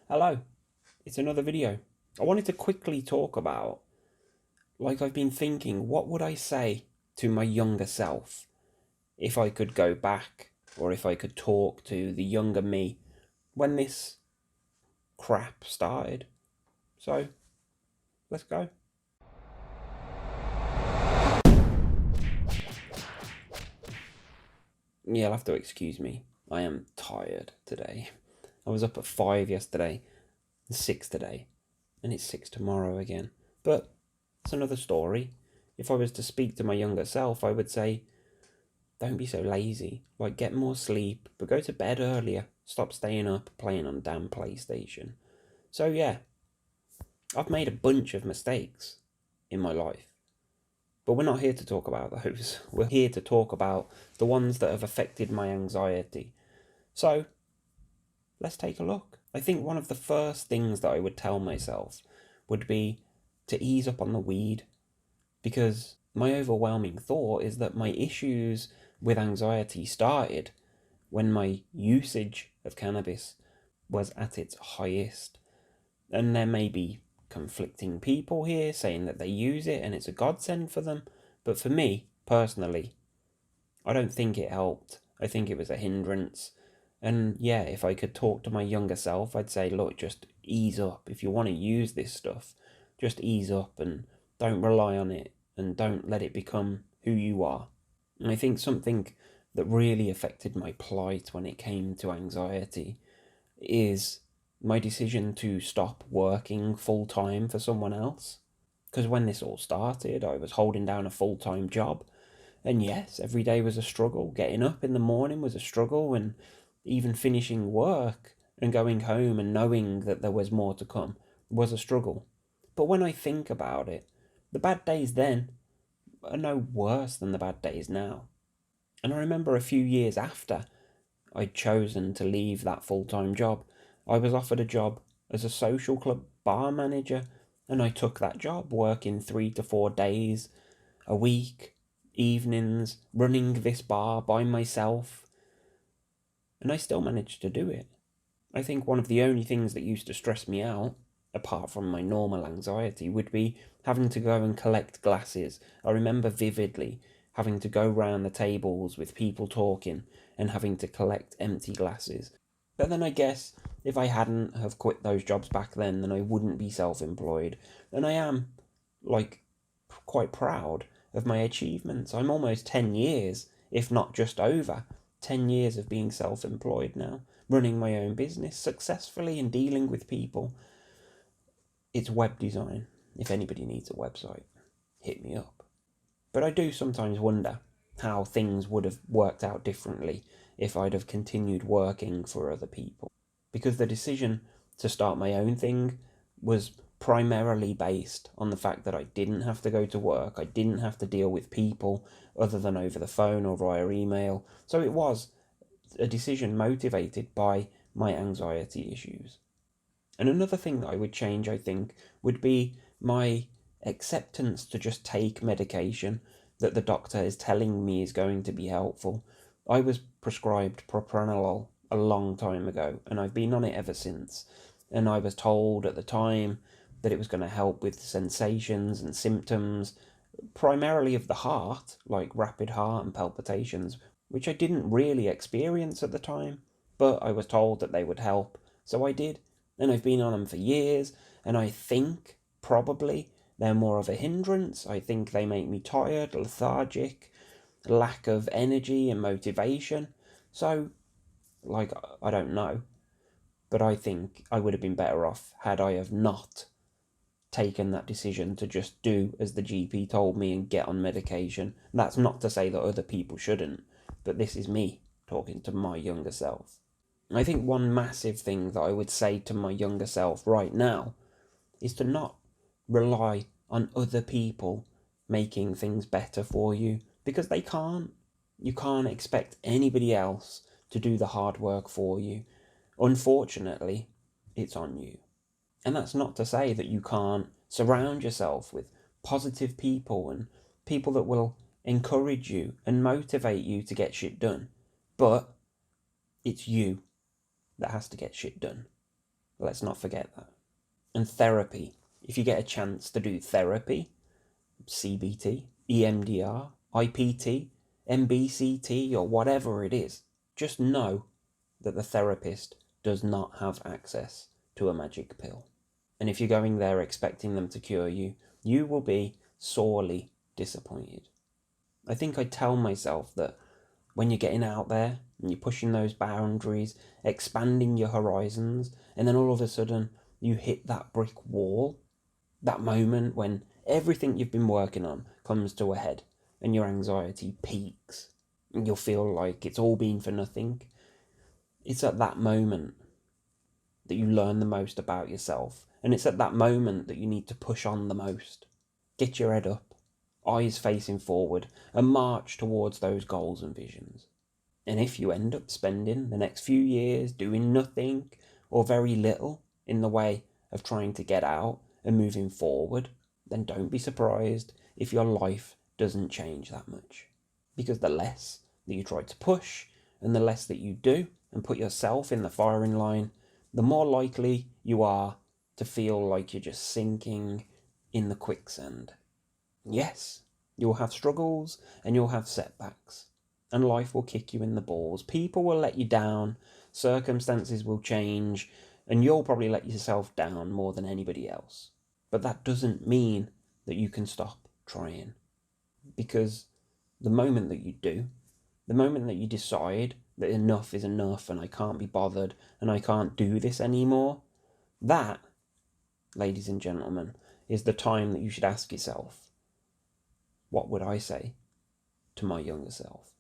Hello, it's another video. I wanted to quickly talk about, I've been thinking, what would I say to my younger self if I could go back, or if I could talk to the younger me when this crap started. So, let's go. Yeah, you'll have to excuse me. I am tired today. I was up at 5 yesterday, 6 today, and it's 6 tomorrow again. But it's another story. If I was to speak to my younger self, I would say, don't be so lazy. Get more sleep, but go to bed earlier. Stop staying up playing on damn PlayStation. So yeah, I've made a bunch of mistakes in my life. But we're not here to talk about those. We're here to talk about the ones that have affected my anxiety. So, let's take a look. I think one of the first things that I would tell myself would be to ease up on the weed, because my overwhelming thought is that my issues with anxiety started when my usage of cannabis was at its highest. And there may be conflicting people here saying that they use it and it's a godsend for them, but for me, personally, I don't think it helped. I think it was a hindrance. And yeah, if I could talk to my younger self, I'd say, look, just ease up. If you want to use this stuff, just ease up and don't rely on it and don't let it become who you are. And I think something that really affected my plight when it came to anxiety is my decision to stop working full time for someone else. Because when this all started, I was holding down a full time job. And yes, every day was a struggle. Getting up in the morning was a struggle, and even finishing work and going home and knowing that there was more to come was a struggle. But when I think about it, the bad days then are no worse than the bad days now. And I remember a few years after I'd chosen to leave that full-time job, I was offered a job as a social club bar manager, and I took that job, working 3 to 4 days a week, evenings, running this bar by myself, and I still managed to do it. I think one of the only things that used to stress me out, apart from my normal anxiety, would be having to go and collect glasses. I remember vividly having to go round the tables with people talking and having to collect empty glasses. But then I guess if I hadn't have quit those jobs back then I wouldn't be self-employed. And I am, quite proud of my achievements. I'm almost 10 years, if not just over, 10 years of being self-employed now, running my own business successfully and dealing with people. It's web design. If anybody needs a website, hit me up. But I do sometimes wonder how things would have worked out differently if I'd have continued working for other people. Because the decision to start my own thing was primarily based on the fact that I didn't have to go to work, I didn't have to deal with people other than over the phone or via email. So it was a decision motivated by my anxiety issues. And another thing that I would change, I think, would be my acceptance to just take medication that the doctor is telling me is going to be helpful. I was prescribed propranolol a long time ago, and I've been on it ever since. And I was told at the time that it was going to help with sensations and symptoms, primarily of the heart, like rapid heart and palpitations, which I didn't really experience at the time, but I was told that they would help, so I did. And I've been on them for years, and I think probably they're more of a hindrance. I think they make me tired, lethargic, lack of energy and motivation. So, I don't know, but I think I would have been better off had I have not taken that decision to just do as the GP told me and get on medication. And that's not to say that other people shouldn't, but this is me talking to my younger self. I think one massive thing that I would say to my younger self right now is to not rely on other people making things better for you, because they can't. You can't expect anybody else to do the hard work for you. Unfortunately, it's on you. And that's not to say that you can't surround yourself with positive people and people that will encourage you and motivate you to get shit done. But it's you that has to get shit done. Let's not forget that. And therapy. If you get a chance to do therapy, CBT, EMDR, IPT, MBCT, or whatever it is, just know that the therapist does not have access to a magic pill. And if you're going there expecting them to cure you, you will be sorely disappointed. I think I tell myself that when you're getting out there and you're pushing those boundaries, expanding your horizons, and then all of a sudden you hit that brick wall, that moment when everything you've been working on comes to a head and your anxiety peaks and you'll feel like it's all been for nothing. It's at that moment that you learn the most about yourself, and it's at that moment that you need to push on the most. Get your head up, eyes facing forward, and march towards those goals and visions. And if you end up spending the next few years doing nothing or very little in the way of trying to get out and moving forward, then don't be surprised if your life doesn't change that much. Because the less that you try to push and the less that you do and put yourself in the firing line, the more likely you are to feel like you're just sinking in the quicksand. Yes, you'll have struggles and you'll have setbacks, and life will kick you in the balls. People will let you down, circumstances will change, and you'll probably let yourself down more than anybody else. But that doesn't mean that you can stop trying, because the moment that you do, the moment that you decide that enough is enough and I can't be bothered and I can't do this anymore, that, ladies and gentlemen, is the time that you should ask yourself, what would I say to my younger self?